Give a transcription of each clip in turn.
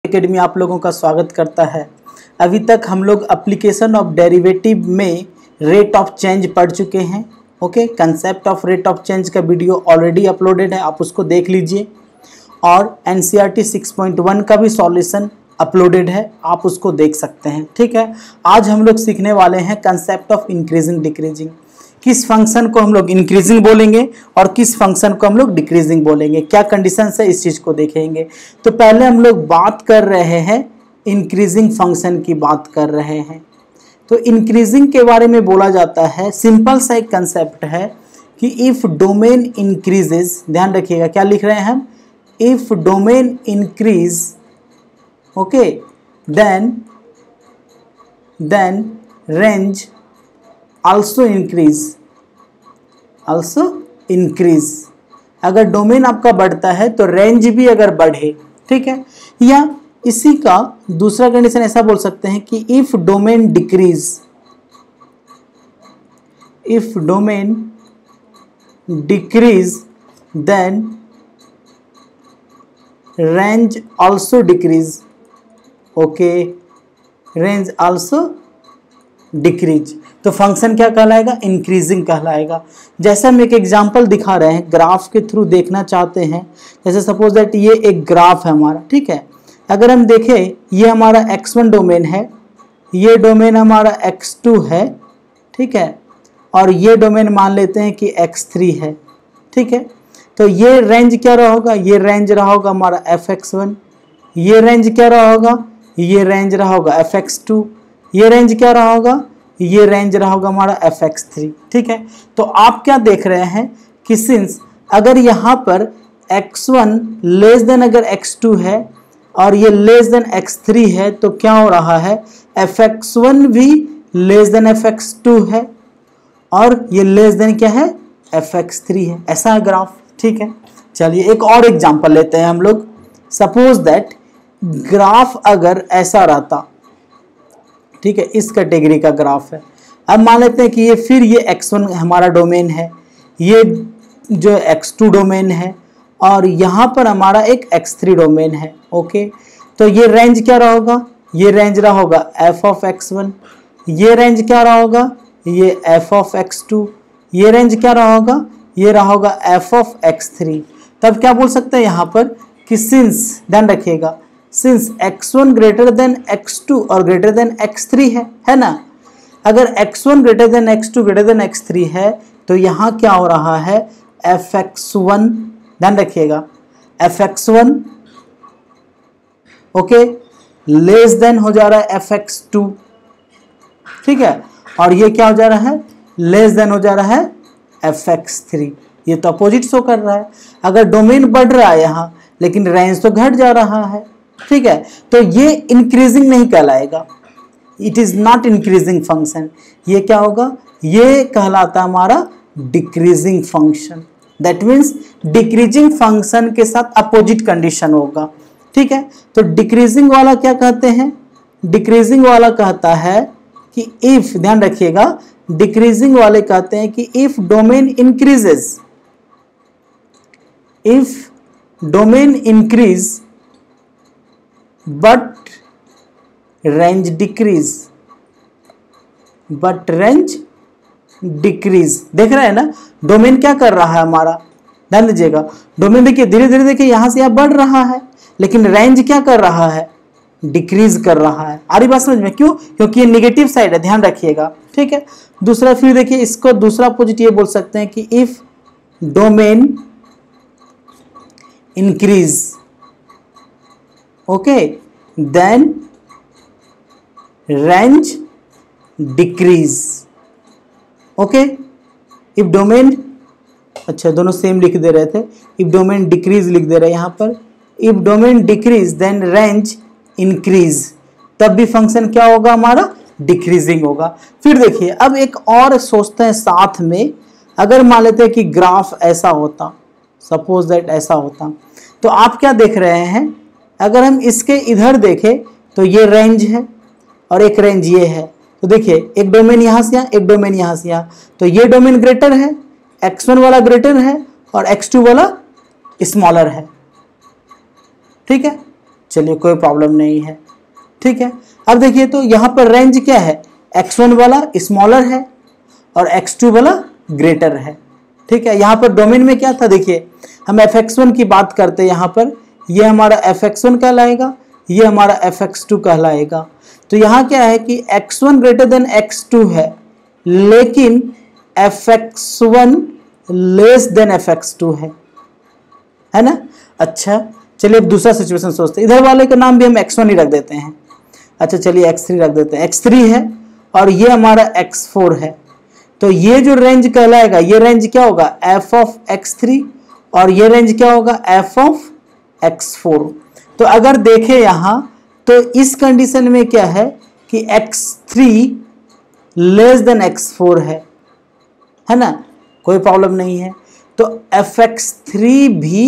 Academy आप लोगों का स्वागत करता है। अभी तक हम लोग एप्लीकेशन ऑफ डेरिवेटिव में रेट ऑफ चेंज पढ़ चुके हैं। Okay, concept of rate of change का वीडियो ऑलरेडी अपलोडेड है, आप उसको देख लीजिए। और एनसीईआरटी 6.1 का भी सॉल्यूशन अपलोडेड है, आप उसको देख सकते हैं। ठीक है, आज हम लोग सीखने वाले हैं कंसेप्ट ऑफ इंक्रीजिंग डिक्रीजिंग। किस फंक्शन को हम लोग इंक्रीजिंग बोलेंगे और किस फंक्शन को हम लोग डिक्रीजिंग बोलेंगे, क्या कंडीशन है इस चीज़ को देखेंगे। तो पहले हम लोग बात कर रहे हैं इंक्रीजिंग फंक्शन की बात कर रहे हैं। तो इंक्रीजिंग के बारे में बोला जाता है, सिंपल सा एक कंसेप्ट है कि इफ़ डोमेन इंक्रीजेज, ध्यान रखिएगा क्या लिख रहे हैं हम, if domain increase okay then range also increase। अगर डोमेन आपका बढ़ता है तो रेंज भी अगर बढ़े, ठीक है। या इसी का दूसरा कंडीशन ऐसा बोल सकते हैं कि if domain decrease then range also decrease. Okay, range also decrease. तो फंक्शन क्या कहलाएगा, इंक्रीजिंग कहलाएगा। जैसे हम एक एग्जांपल दिखा रहे हैं, ग्राफ के थ्रू देखना चाहते हैं। जैसे सपोज दैट ये एक ग्राफ है हमारा, ठीक है। अगर हम देखें ये हमारा x1 डोमेन है, ये डोमेन हमारा x2 है, ठीक है, और ये डोमेन मान लेते हैं कि x3 है, ठीक है। तो ये रेंज क्या रहा होगा, ये रेंज रहा होगा हमारा fx1। ये रेंज क्या रहा होगा, ये रेंज रहा होगा fx2। ये रेंज क्या रहा होगा, ये रेंज रहा होगा हमारा fx3, ठीक है। तो आप क्या देख रहे हैं कि सिंस अगर यहाँ पर x1 लेस देन अगर x2 है और ये लेस देन x3 है, तो क्या हो रहा है, fx1 भी लेस देन fx2 है और ये लेस देन क्या है, fx3 है। ऐसा है ग्राफ, ठीक है। चलिए एक और एग्जांपल लेते हैं हम लोग। सपोज दैट ग्राफ अगर ऐसा रहता, ठीक है, इस कैटेगरी का ग्राफ है। अब मान लेते हैं कि ये फिर ये x1 हमारा डोमेन है, ये जो x2 डोमेन है और यहाँ पर हमारा एक x3 डोमेन है। ओके, तो ये रेंज क्या रहा होगा, ये रेंज रहा होगा f ऑफ x1। ये रेंज क्या रहा होगा, ये f ऑफ x2। ये रेंज क्या रहा होगा, ये रहा होगा f ऑफ x3। तब क्या बोल सकते हैं यहाँ पर कि सिंस, ध्यान रखिएगा, since x1 greater than x2 और ग्रेटर देन x3 है ना। अगर x1 greater than x2 greater than x3 है तो यहाँ क्या हो रहा है, fx1, ध्यान रखिएगा, fx1 ओके लेस देन हो जा रहा है fx2, ठीक है, और ये क्या हो जा रहा है, लेस देन हो जा रहा है fx3। ये तो अपोजिट शो कर रहा है। अगर डोमेन बढ़ रहा है यहाँ लेकिन रेंज तो घट जा रहा है, ठीक है, तो ये इंक्रीजिंग नहीं कहलाएगा, it is not increasing function. ये क्या होगा, ये कहलाता हमारा decreasing function. That means decreasing function के साथ अपोजिट कंडीशन होगा, ठीक है। तो डिक्रीजिंग वाला क्या कहते हैं, डिक्रीजिंग वाला कहता है कि इफ, ध्यान रखिएगा, डिक्रीजिंग वाले कहते हैं कि if domain increases, if domain increase but range decrease, but range decrease. देख रहे हैं ना, डोमेन क्या कर रहा है हमारा, ध्यान दीजिएगा, डोमेन देखिए धीरे धीरे देखिए यहां से यहां बढ़ रहा है, लेकिन रेंज क्या कर रहा है, डिक्रीज कर रहा है। आ रही बात समझ में, क्यों, क्योंकि ये निगेटिव साइड है, ध्यान रखिएगा, ठीक है। दूसरा फिर देखिए, इसको दूसरा अपोजिट ये बोल सकते हैं कि if domain increase okay then range decrease. Okay, if domain, अच्छा दोनों सेम लिख दे रहे थे, इफ डोमेन डिक्रीज लिख दे रहे हैं यहाँ पर, if domain decrease then range increase, तब भी फंक्शन क्या होगा हमारा, डिक्रीजिंग होगा। फिर देखिए अब एक और सोचते हैं साथ में, अगर मान लेते हैं कि ग्राफ ऐसा होता, सपोज दैट ऐसा होता, तो आप क्या देख रहे हैं, अगर हम इसके इधर देखें तो ये रेंज है और एक रेंज ये है। तो देखिए एक डोमेन यहाँ से यहाँ, एक डोमेन यहाँ से यहाँ, तो ये डोमेन ग्रेटर है, x1 वाला ग्रेटर है और x2 वाला स्मॉलर है, ठीक है। चलिए कोई प्रॉब्लम नहीं है, ठीक है। अब देखिए तो यहाँ पर रेंज क्या है, x1 वाला स्मॉलर है और x2 वाला ग्रेटर है, ठीक है। यहाँ पर डोमेन में क्या था, देखिए हम fx1 की बात करते हैं, यहाँ पर ये हमारा fx1 कहलाएगा, ये हमारा fx2 कहलाएगा। तो यहाँ क्या है कि x1 ग्रेटर देन x2 है, लेकिन fx1 लेस देन fx2 है ना। अच्छा चलिए अब दूसरा सिचुएशन सोचते हैं, इधर वाले का नाम भी हम x1 ही रख देते हैं। अच्छा चलिए x3 रख देते हैं, x3 है और ये हमारा x4 है। तो ये जो रेंज कहलाएगा, ये रेंज क्या होगा, f ऑफ x3 और ये रेंज क्या होगा, f ऑफ x4। तो अगर देखें यहाँ तो इस कंडीशन में क्या है कि x3 लेस देन x4 है ना, कोई प्रॉब्लम नहीं है। तो fx3 भी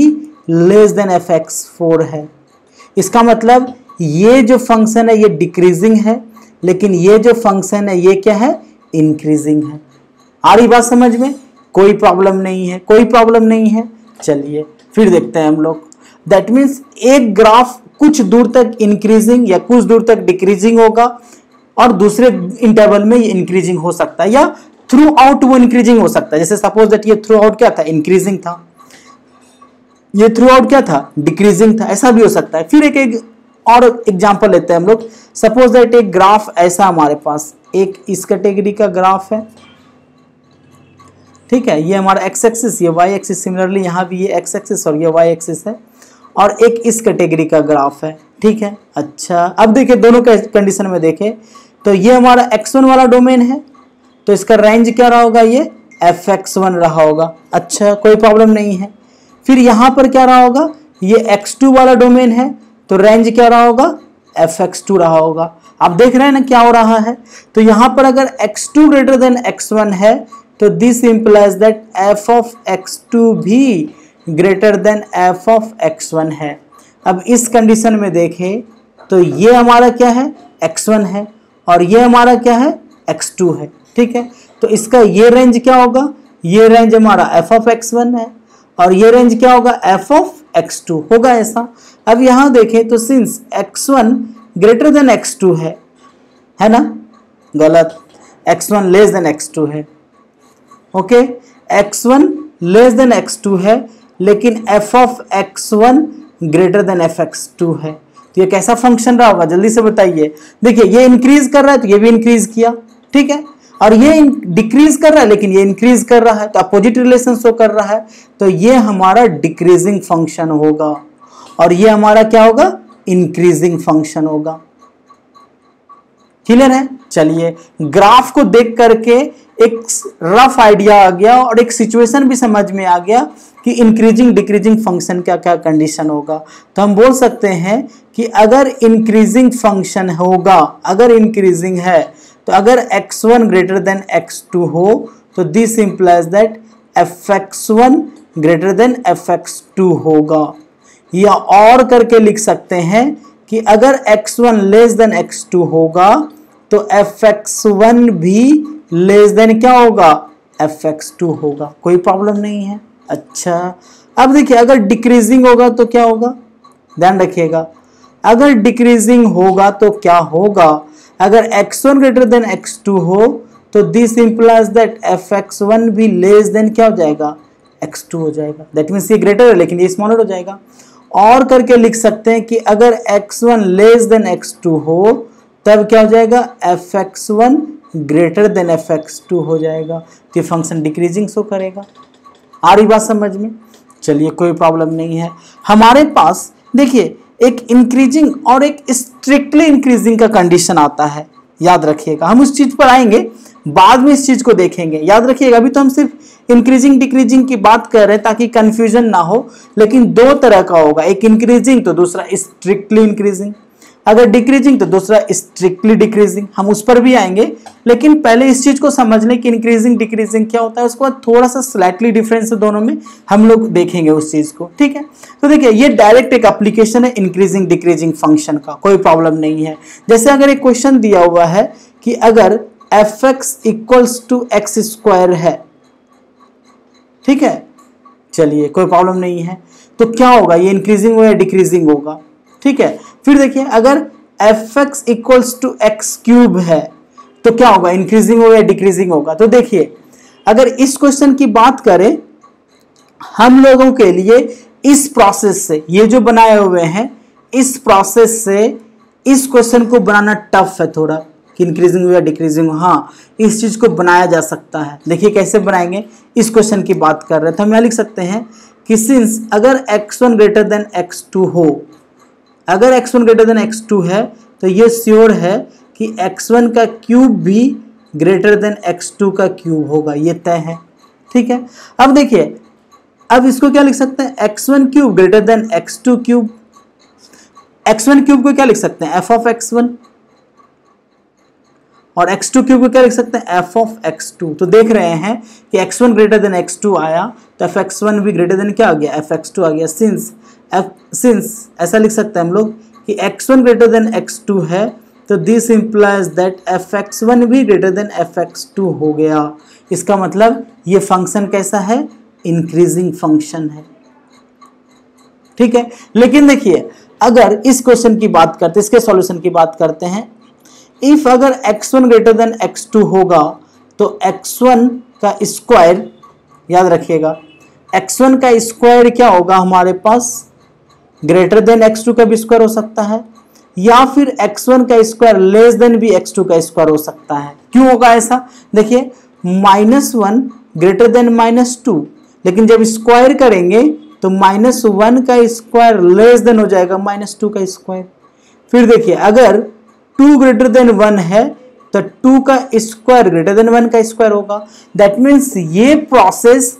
लेस देन fx4 है। इसका मतलब ये जो फंक्शन है ये डिक्रीजिंग है, लेकिन ये जो फंक्शन है ये क्या है, इंक्रीजिंग है। आ रही बात समझ में, कोई प्रॉब्लम नहीं है, कोई प्रॉब्लम नहीं है। चलिए फिर देखते हैं हम लोग। दैट मीन्स एक ग्राफ कुछ दूर तक इंक्रीजिंग या कुछ दूर तक डिक्रीजिंग होगा और दूसरे इंटरवल में ये इंक्रीजिंग हो सकता है या थ्रू आउट वो इंक्रीजिंग हो सकता है। जैसे सपोज दैट ये थ्रू आउट क्या था, इंक्रीजिंग था, ये थ्रू आउट क्या था, डिक्रीजिंग था, ऐसा भी हो सकता है। फिर एक और एग्जांपल लेते हैं हम लोग। सपोज दैट एक ग्राफ ऐसा हमारे पास एक इस कैटेगरी का ग्राफ है, ठीक है, ये हमारा एक्स एक्सिस, ये वाई एक्सिस, सिमिलरली यहाँ भी ये एक्स एक्सिस और ये वाई एक्सिस है, और एक इस कैटेगरी का ग्राफ है, ठीक है। अच्छा अब देखिए दोनों के कंडीशन में देखें तो ये हमारा x1 वाला डोमेन है, तो इसका रेंज क्या रहा होगा, ये fx1 रहा होगा। अच्छा कोई प्रॉब्लम नहीं है। फिर यहाँ पर क्या रहा होगा, ये x2 वाला डोमेन है, तो रेंज क्या रहा होगा, fx2 रहा होगा। आप देख रहे हैं ना क्या हो रहा है। तो यहाँ पर अगर x2 ग्रेटर देन x1 है तो this implies that f of x2 भी greater than f of x1 है। अब इस कंडीशन में देखें तो ये हमारा क्या है, x1 है और ये हमारा क्या है, x2 है, ठीक है। तो इसका ये रेंज क्या होगा, ये रेंज हमारा f ऑफ x1 है और ये रेंज क्या होगा, f ऑफ x2 होगा ऐसा। अब यहाँ देखें तो since x1 greater than x2 है ना, गलत, x1 लेस देन x2 है, okay, x1 less than x2 है, लेकिन f of x1 greater than fx2 है। तो ये कैसा फंक्शन रहा होगा, जल्दी से बताइए। देखिए ये इंक्रीज कर रहा है तो ये भी इंक्रीज किया, ठीक है, और ये डिक्रीज कर रहा है लेकिन ये इंक्रीज कर रहा है, तो अपोजिट रिलेशन शो कर रहा है, तो ये हमारा डिक्रीजिंग फंक्शन होगा और ये हमारा क्या होगा, इंक्रीजिंग फंक्शन होगा। क्लियर है। चलिए ग्राफ को देख करके एक रफ आइडिया आ गया और एक सिचुएशन भी समझ में आ गया कि इंक्रीजिंग डिक्रीजिंग फंक्शन क्या क्या कंडीशन होगा। तो हम बोल सकते हैं कि अगर इंक्रीजिंग फंक्शन होगा, अगर इंक्रीजिंग है तो अगर x1 ग्रेटर देन x2 हो तो this implies that fx1 greater than fx2 होगा। या और करके लिख सकते हैं कि अगर x1 लेस देन x2 होगा तो fx1 भी लेस देन क्या होगा, fx2 होगा। कोई प्रॉब्लम नहीं है। अच्छा अब देखिए अगर डिक्रीजिंग होगा तो क्या होगा, ध्यान रखिएगा, अगर डिक्रीजिंग होगा तो क्या होगा, अगर x1 ग्रेटर देन x2 हो तो दिस इंप्लाइज दैट fx1 भी लेस देन क्या हो जाएगा, x2 हो जाएगा। दैट मीन्स ये ग्रेटर है लेकिन ये स्मॉलर हो जाएगा। और करके लिख सकते हैं कि अगर x1 लेस देन x2 हो तब क्या हो जाएगा, fx1 ग्रेटर देन fx2 हो जाएगा। तो ये फंक्शन डिक्रीजिंग शो करेगा। आ रही बात समझ में। चलिए कोई प्रॉब्लम नहीं है। हमारे पास देखिए एक इंक्रीजिंग और एक स्ट्रिक्टली इंक्रीजिंग का कंडीशन आता है, याद रखिएगा। हम उस चीज पर आएंगे, बाद में इस चीज को देखेंगे, याद रखिएगा। अभी तो हम सिर्फ इंक्रीजिंग डिक्रीजिंग की बात कर रहे हैं ताकि कंफ्यूजन ना हो। लेकिन दो तरह का होगा, एक इंक्रीजिंग तो दूसरा स्ट्रिक्टली इंक्रीजिंग, अगर डिक्रीजिंग तो दूसरा स्ट्रिक्टली डिक्रीजिंग। हम उस पर भी आएंगे, लेकिन पहले इस चीज को समझ लें कि इंक्रीजिंग डिक्रीजिंग क्या होता है। उसके बाद थोड़ा सा स्लाइटली डिफरेंस है दोनों में, हम लोग देखेंगे उस चीज को, ठीक है। तो देखिए ये डायरेक्ट एक एप्लीकेशन है इंक्रीजिंग डिक्रीजिंग फंक्शन का, कोई प्रॉब्लम नहीं है। जैसे अगर एक क्वेश्चन दिया हुआ है कि अगर fx equals to x square है, ठीक है, चलिए कोई प्रॉब्लम नहीं है, तो क्या होगा, ये इंक्रीजिंग होगा या डिक्रीजिंग होगा। ठीक है। फिर देखिए अगर f x equals to x cube है तो क्या होगा, इंक्रीजिंग होगा या डिक्रीजिंग होगा। तो देखिए अगर इस क्वेश्चन की बात करें हम लोगों के लिए, इस प्रोसेस से, ये जो बनाए हुए हैं इस प्रोसेस से इस क्वेश्चन को बनाना टफ है थोड़ा, कि इंक्रीजिंग हो या डिक्रीजिंग हो। हाँ, इस चीज को बनाया जा सकता है। देखिए कैसे बनाएंगे, इस क्वेश्चन की बात कर रहे थे हम, यहाँ लिख सकते हैं कि सिंस अगर x1 ग्रेटर देन x2 हो, अगर x1 ग्रेटर देन x2 है तो ये श्योर है कि x1 का क्यूब भी ग्रेटर देन x2 का क्यूब होगा, ये तय है। ठीक है, अब देखिए अब इसको क्या लिख सकते हैं, x1 cube greater than x2 cube. x1 cube को क्या लिख सकते हैं, f ऑफ x1, और x2 क्यूब को क्या लिख सकते हैं, f ऑफ x2। तो देख रहे हैं कि x1 ग्रेटर देन x2 आया तो fx1 भी ग्रेटर देन क्या आ गया, fx2 आ गया। सिंस ऐसा लिख सकते हैं हम लोग कि x1 ग्रेटर देन x2 है तो दिस इंप्लाइज दैट fx1 भी ग्रेटर देन fx2 हो गया। इसका मतलब ये फंक्शन कैसा है, इंक्रीजिंग फंक्शन है। ठीक है, लेकिन देखिए अगर इस क्वेश्चन की बात करते हैं, इसके सॉल्यूशन की बात करते हैं, इफ अगर x1 ग्रेटर देन x2 होगा तो x1 का स्क्वायर, याद रखिएगा x1 का स्क्वायर क्या होगा हमारे पास, ग्रेटर देन x2 का भी स्क्वायर हो सकता है, या फिर x1 का स्क्वायर लेस देन भी x2 का स्क्वायर हो सकता है। क्यों होगा ऐसा, देखिए -1 ग्रेटर देन -2, लेकिन जब स्क्वायर करेंगे तो -1 का स्क्वायर लेस देन हो जाएगा -2 का स्क्वायर। फिर देखिए अगर 2 ग्रेटर देन 1 है तो 2 का स्क्वायर ग्रेटर देन 1 का स्क्वायर होगा। दैट मीन्स ये प्रोसेस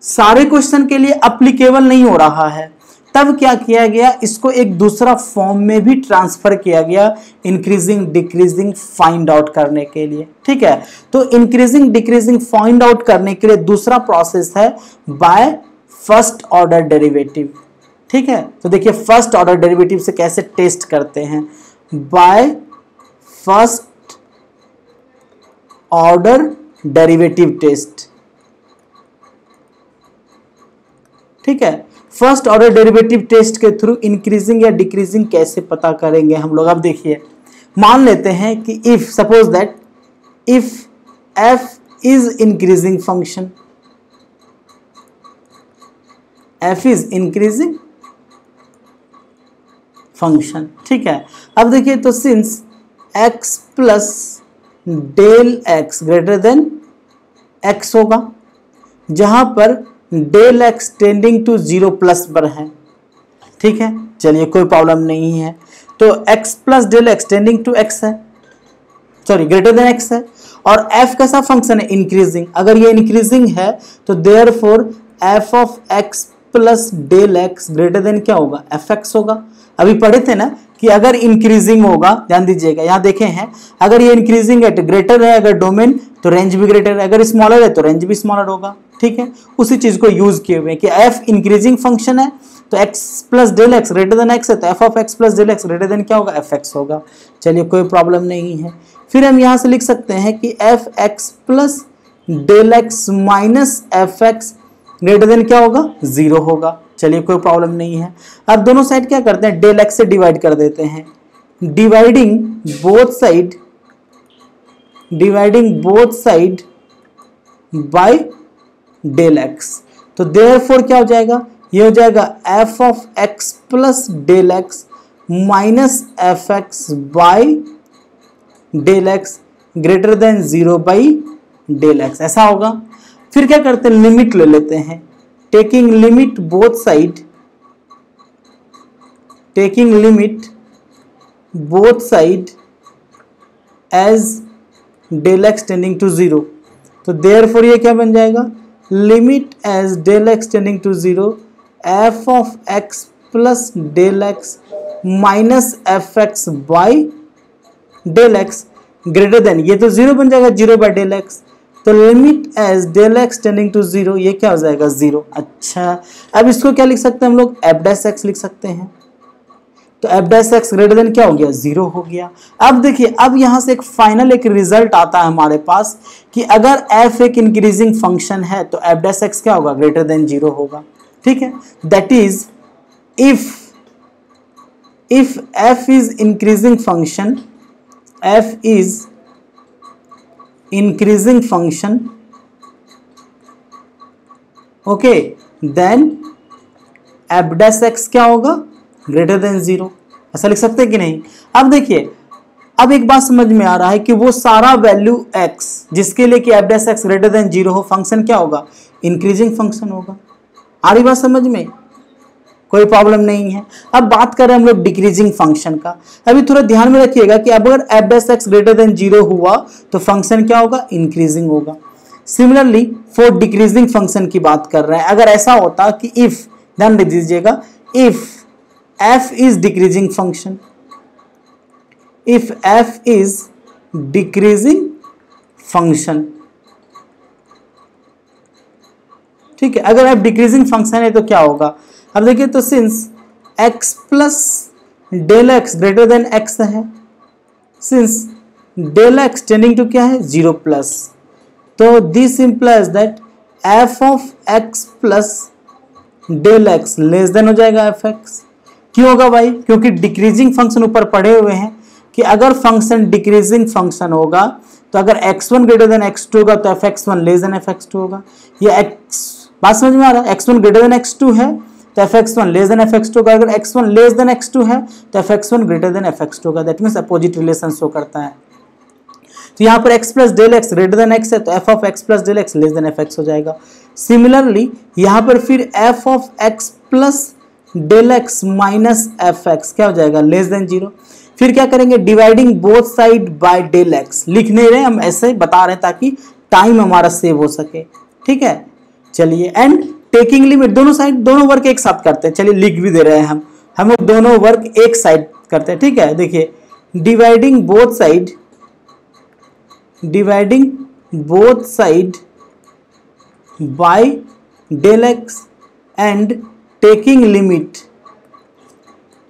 सारे क्वेश्चन के लिए अप्लीकेबल नहीं हो रहा है। तब क्या किया गया, इसको एक दूसरा फॉर्म में भी ट्रांसफर किया गया इंक्रीजिंग डिक्रीजिंग फाइंड आउट करने के लिए। ठीक है, तो इंक्रीजिंग डिक्रीजिंग फाइंड आउट करने के लिए दूसरा प्रोसेस है बाय फर्स्ट ऑर्डर डेरिवेटिव। ठीक है, तो देखिए फर्स्ट ऑर्डर डेरिवेटिव से कैसे टेस्ट करते हैं, by first order derivative test. ठीक है, फर्स्ट ऑर्डर डेरिवेटिव टेस्ट के थ्रू इंक्रीजिंग या डिक्रीजिंग कैसे पता करेंगे हम लोग। अब देखिए मान लेते हैं कि if suppose that if f is increasing function, f is increasing function. ठीक है, अब देखिए तो since x plus del x greater than x होगा, जहां पर डेल x टेंडिंग टू 0 प्लस पर है। ठीक है, चलिए कोई प्रॉब्लम नहीं है। तो x plus del x tending to x है, सॉरी ग्रेटर देन x है, और f कैसा फंक्शन है, इंक्रीजिंग। अगर ये इंक्रीजिंग है तो therefore f of x plus del x greater than क्या होगा, fx होगा। अभी पढ़े थे ना कि अगर इंक्रीजिंग होगा, ध्यान दीजिएगा यहाँ देखे हैं, अगर ये इंक्रीजिंग है तो ग्रेटर है, अगर डोमेन तो रेंज भी ग्रेटर है, अगर स्मॉलर है तो रेंज भी स्मॉलर होगा। ठीक है, उसी चीज को यूज किए हुए कि f इंक्रीजिंग फंक्शन है तो x plus del x greater than x है तो f of x plus del x greater than क्या होगा, fx होगा। चलिए कोई प्रॉब्लम नहीं है। फिर हम यहाँ से लिख सकते हैं कि fx plus del x minus fx greater than क्या होगा, 0 होगा। चलिए कोई प्रॉब्लम नहीं है। अब दोनों साइड क्या करते हैं, डेल एक्स से डिवाइड कर देते हैं, dividing both side by del x. तो देयरफॉर क्या हो जाएगा, ये हो जाएगा f of x plus del x minus f x by del x greater than 0 by del x, ऐसा होगा। फिर क्या करते हैं, लिमिट ले लेते हैं, taking limit both side as del x tending to 0। तो देयरफॉर ये क्या बन जाएगा, limit as del x tending to 0 f of x plus del x minus f x by del x greater than, ये तो 0 बन जाएगा, 0 बाई डेल एक्स। तो limit as del x tending to 0, ये क्या हो जाएगा, 0। अच्छा, अब इसको क्या लिख सकते हैं हम लोग, एफ डैश एक्स लिख सकते हैं। तो f dash x greater than क्या हो गया, 0 हो गया। अब देखिए अब यहां से एक फाइनल एक रिजल्ट आता है हमारे पास कि अगर f एक इंक्रीजिंग फंक्शन है तो एफ डैश एक्स क्या होगा, ग्रेटर देन 0 होगा। ठीक है, that is if f is increasing function, f is increasing function, okay, then f dash x क्या होगा, ग्रेटर देन 0। ऐसा लिख सकते हैं कि नहीं। अब देखिए, अब एक बात समझ में आ रहा है कि वो सारा वैल्यू x जिसके लिए कि f dash x greater than 0 हो, फंक्शन क्या होगा, इंक्रीजिंग फंक्शन होगा। आ रही बात समझ में, कोई प्रॉब्लम नहीं है। अब बात कर रहे हैं हम लोग डिक्रीजिंग फंक्शन का। अभी थोड़ा ध्यान में रखिएगा कि अब अगर f dash x greater than 0 हुआ तो फंक्शन क्या होगा, इंक्रीजिंग होगा। सिमिलरली फॉर डिक्रीजिंग फंक्शन की बात कर रहे हैं, अगर ऐसा होता कि इफ, ध्यान दे दीजिएगा, if f is decreasing function, if f is decreasing function, ठीक है, अगर f डिक्रीजिंग फंक्शन है तो क्या होगा। अब देखिए, तो since x plus del x greater than x है, since del x tending to क्या है, 0 प्लस, तो this implies that f of x plus del x less than हो जाएगा एफ एक्स। क्यों होगा भाई, क्योंकि डिक्रीजिंग फंक्शन ऊपर पढ़े हुए हैं कि अगर फंक्शन डिक्रीजिंग फंक्शन होगा तो अगर x1 ग्रेटर देन x2 होगा तो fx1 लेस देन fx2 होगा। ये x, बात समझ में आ रहा है, x1 ग्रेटर देन x2 है तो fx1 लेस देन fx2 होगा, अगर x1 लेस देन x2 है तो fx1 ग्रेटर देन fx2 होगा। That means opposite relation show करता है। तो यहाँ पर x plus del x greater than x है तो f of x plus del x less than fx हो जाएगा। सिमिलरली यहाँ पर फिर f of x plus del x minus fx क्या हो जाएगा, लेस देन 0। फिर क्या करेंगे, dividing both side by del x, लिख नहीं रहे हम, ऐसे बता रहे हैं ताकि टाइम हमारा सेव हो सके, ठीक है। चलिए, एंड टेकिंग लिमिट, दोनों साइड, दोनों वर्क एक साथ करते हैं। चलिए लिख भी दे रहे हैं हम लोग दोनों वर्क एक साइड करते हैं, ठीक है। देखिए, dividing both side, dividing both side by del x and taking limit,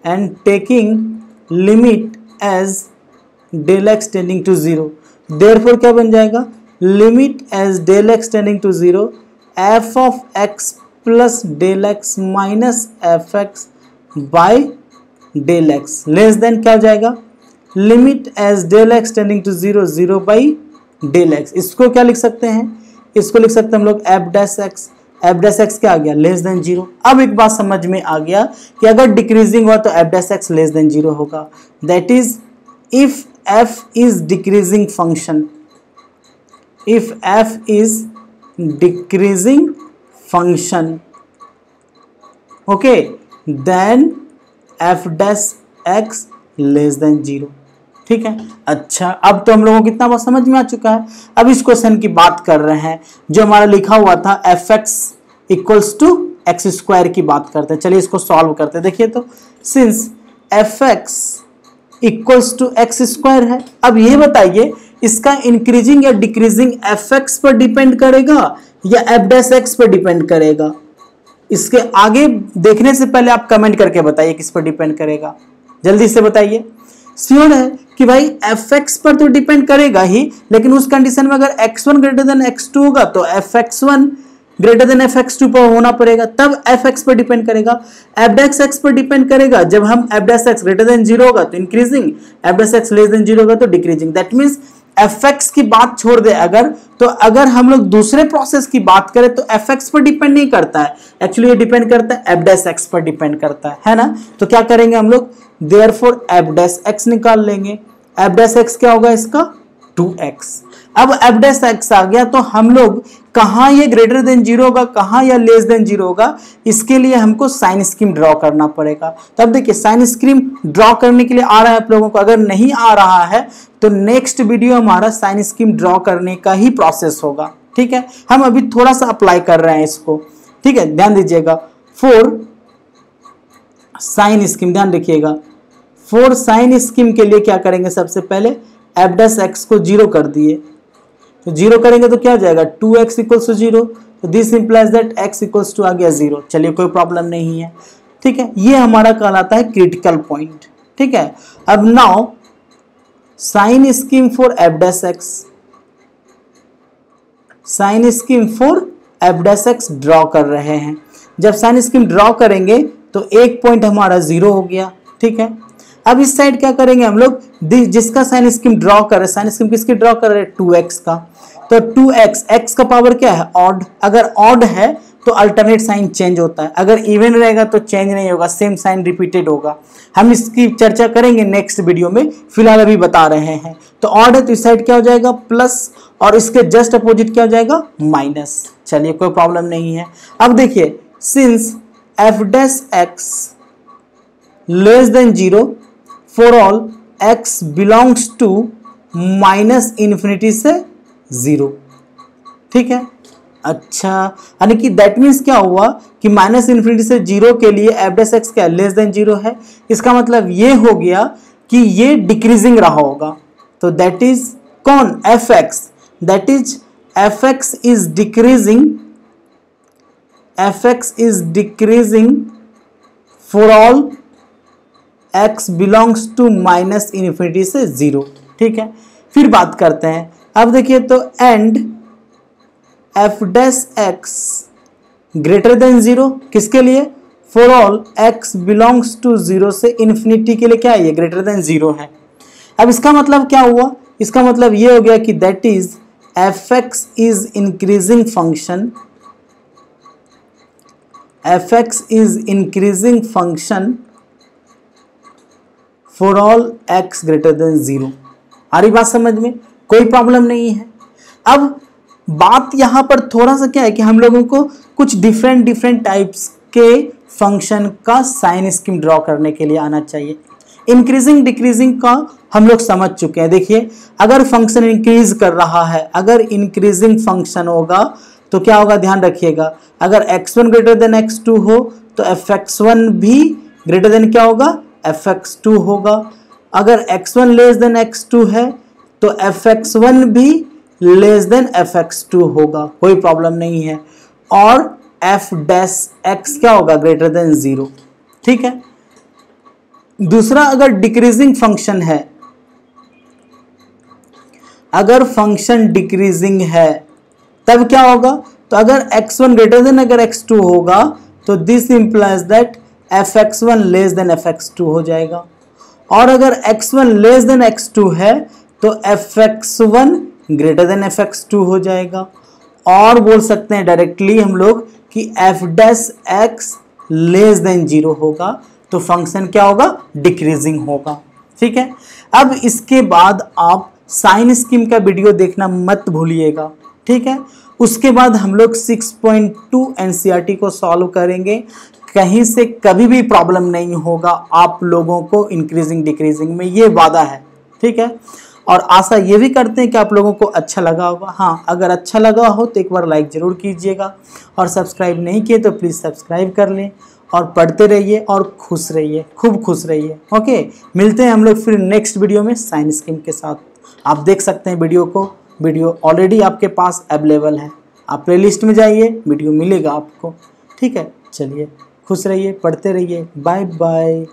and taking limit as del x tending to 0। Therefore क्या बन जाएगा, limit as del x tending to 0 f of x plus del x minus f x by del x less than क्या हो जाएगा, limit as del x tending to 0 0 by del x. इसको क्या लिख सकते हैं, इसको लिख सकते हैं हम लोग F dash x, F dash x क्या आ गया, लेस देन 0। अब एक बात समझ में आ गया कि अगर डिक्रीजिंग हुआ तो f dash x less than 0 होगा। That is if f is decreasing function, if f is decreasing function, okay, then f dash x less than 0, ठीक है। अच्छा, अब तो हम लोगों को कितना बात समझ में आ चुका है। अब इस क्वेश्चन की बात कर रहे हैं जो हमारा लिखा हुआ था f x equals to x square की बात करते हैं। चलिए इसको सॉल्व करते हैं। देखिए, तो since f x equals to x square है, अब ये बताइए इसका इंक्रीजिंग या डिक्रीजिंग एफ एक्स पर डिपेंड करेगा या एफ डैश एक्स पर डिपेंड करेगा। इसके आगे देखने से पहले आप कमेंट करके बताइए किस पर डिपेंड करेगा, जल्दी से बताइए। श्योर है कि भाई एफ एक्स पर तो डिपेंड करेगा ही, लेकिन उस कंडीशन में अगर x1 ग्रेटर देन x2 होगा तो fx1 ग्रेटर देन fx2 पर होना पड़ेगा, तब fx पर डिपेंड करेगा। f डैश x पर डिपेंड करेगा, जब हम f dash x greater than 0 होगा तो increasing, f dash x less than 0 होगा तो डिक्रीजिंग। दैट मींस fx की बात छोड़ दे अगर, तो अगर हम लोग दूसरे प्रोसेस की बात करें तो fx पर डिपेंड नहीं करता है, एक्चुअली ये डिपेंड करता है f डैश x पर डिपेंड करता है ना। तो क्या करेंगे हम लोग, देयरफॉर f डैश x निकाल लेंगे। f डैश x क्या होगा इसका, 2x। अब f डैश x आ गया तो हम लोग कहां ये ग्रेटर देन 0 होगा, कहां या लेस देन 0 होगा, इसके लिए हमको साइन स्कीम ड्रॉ करना पड़ेगा। तब देखिए साइन स्कीम ड्रॉ करने के लिए आ रहा है आप लोगों को, अगर नहीं आ रहा है तो नेक्स्ट वीडियो हमारा साइन स्कीम ड्रॉ करने का ही प्रोसेस होगा, ठीक है। हम अभी थोड़ा सा अप्लाई कर रहे हैं इसको, ठीक है, ध्यान दीजिएगा। फॉर साइन स्कीम, ध्यान रखिएगा, फॉर साइन स्कीम के लिए क्या करेंगे, सबसे पहले एफ डैश एक्स को 0 कर दिए, तो 0 करेंगे तो क्या हो जाएगा, 2x इक्वल्स टू 0, तो this implies that x equals to आ गया 0। चलिए कोई प्रॉब्लम नहीं है, ठीक है। ये हमारा कहलाता है क्रिटिकल पॉइंट, ठीक है। अब now sign scheme for f dash x, sign scheme for f dash x draw कर रहे हैं। जब साइन स्कीम ड्रॉ करेंगे तो एक पॉइंट हमारा 0 हो गया, ठीक है। अब इस साइड क्या करेंगे हम लोग, जिसका साइन स्कीम ड्रॉ कर रहे हैं, साइन स्कीम किसकी ड्रॉ कर रहे हैं, 2x का, तो 2x, x का पावर क्या है, ऑड, अगर ऑड है तो अल्टरनेट साइन चेंज होता है, अगर इवन रहेगा तो चेंज नहीं होगा, सेम साइन रिपीटेड होगा। हम इसकी चर्चा करेंगे नेक्स्ट वीडियो में, फिलहाल अभी बता रहे हैं। तो ऑड है तो इस साइड क्या हो जाएगा, प्लस, और इसके जस्ट अपोजिट क्या हो जाएगा, माइनस। चलिए कोई प्रॉब्लम नहीं है। अब देखिए, since f dash x less than 0 for all x belongs to minus infinity से 0, ठीक है। अच्छा, यानी कि दैट मीन्स क्या हुआ कि माइनस इन्फिनिटी से 0 के लिए एफ डैश एक्स क्या लेस देन 0 है, इसका मतलब ये हो गया कि ये डिक्रीजिंग रहा होगा। तो दैट इज कौन, f x, that is f x is decreasing, f x is decreasing for all x belongs to minus infinity से 0, ठीक है। फिर बात करते हैं, अब देखिए तो and f dash x greater than 0 किसके लिए, for all x belongs to 0 से इन्फिनिटी के लिए क्या है, ये ग्रेटर देन 0 है। अब इसका मतलब क्या हुआ, इसका मतलब ये हो गया कि that is f x is increasing function, F x is increasing function for all x greater than 0। आ रही बात समझ में, कोई प्रॉब्लम नहीं है। अब बात यहाँ पर थोड़ा सा क्या है कि हम लोगों को कुछ डिफरेंट टाइप्स के फंक्शन का साइन स्कीम ड्रॉ करने के लिए आना चाहिए। इंक्रीजिंग डिक्रीजिंग का हम लोग समझ चुके हैं। देखिए, अगर फंक्शन इंक्रीज कर रहा है, अगर इंक्रीजिंग फंक्शन होगा तो क्या होगा, ध्यान रखिएगा, अगर x1 ग्रेटर देन x2 हो तो fx1 भी ग्रेटर देन क्या होगा, fx2 होगा। अगर x1 लेस देन x2 है तो fx1 भी लेस देन fx2 होगा, कोई प्रॉब्लम नहीं है। और f डैश x क्या होगा, ग्रेटर देन 0, ठीक है। दूसरा, अगर डिक्रीजिंग फंक्शन है, अगर फंक्शन डिक्रीजिंग है तब क्या होगा, तो अगर x1 ग्रेटर देन अगर x2 होगा तो this implies that fx1 less than fx2 हो जाएगा। और अगर x1 लेस देन x2 है तो fx1 ग्रेटर देन fx2 हो जाएगा। और बोल सकते हैं डायरेक्टली हम लोग कि f dash x less than 0 होगा तो फंक्शन क्या होगा, डिक्रीजिंग होगा, ठीक है। अब इसके बाद आप साइन स्कीम का वीडियो देखना मत भूलिएगा, ठीक है। उसके बाद हम लोग 6.2 एनसीईआरटी को सॉल्व करेंगे, कहीं से कभी भी प्रॉब्लम नहीं होगा आप लोगों को इंक्रीजिंग डिक्रीजिंग में, ये वादा है, ठीक है। और आशा ये भी करते हैं कि आप लोगों को अच्छा लगा होगा। हाँ, अगर अच्छा लगा हो तो एक बार लाइक ज़रूर कीजिएगा, और सब्सक्राइब नहीं किए तो प्लीज़ सब्सक्राइब कर लें, और पढ़ते रहिए और खुश रहिए, खूब खुश रहिए। ओके, मिलते हैं हम लोग फिर नेक्स्ट वीडियो में साइन स्कीम के साथ। आप देख सकते हैं वीडियो को, वीडियो ऑलरेडी आपके पास अवेलेबल है, आप प्लेलिस्ट में जाइए, वीडियो मिलेगा आपको, ठीक है। चलिए, खुश रहिए, पढ़ते रहिए, बाय बाय।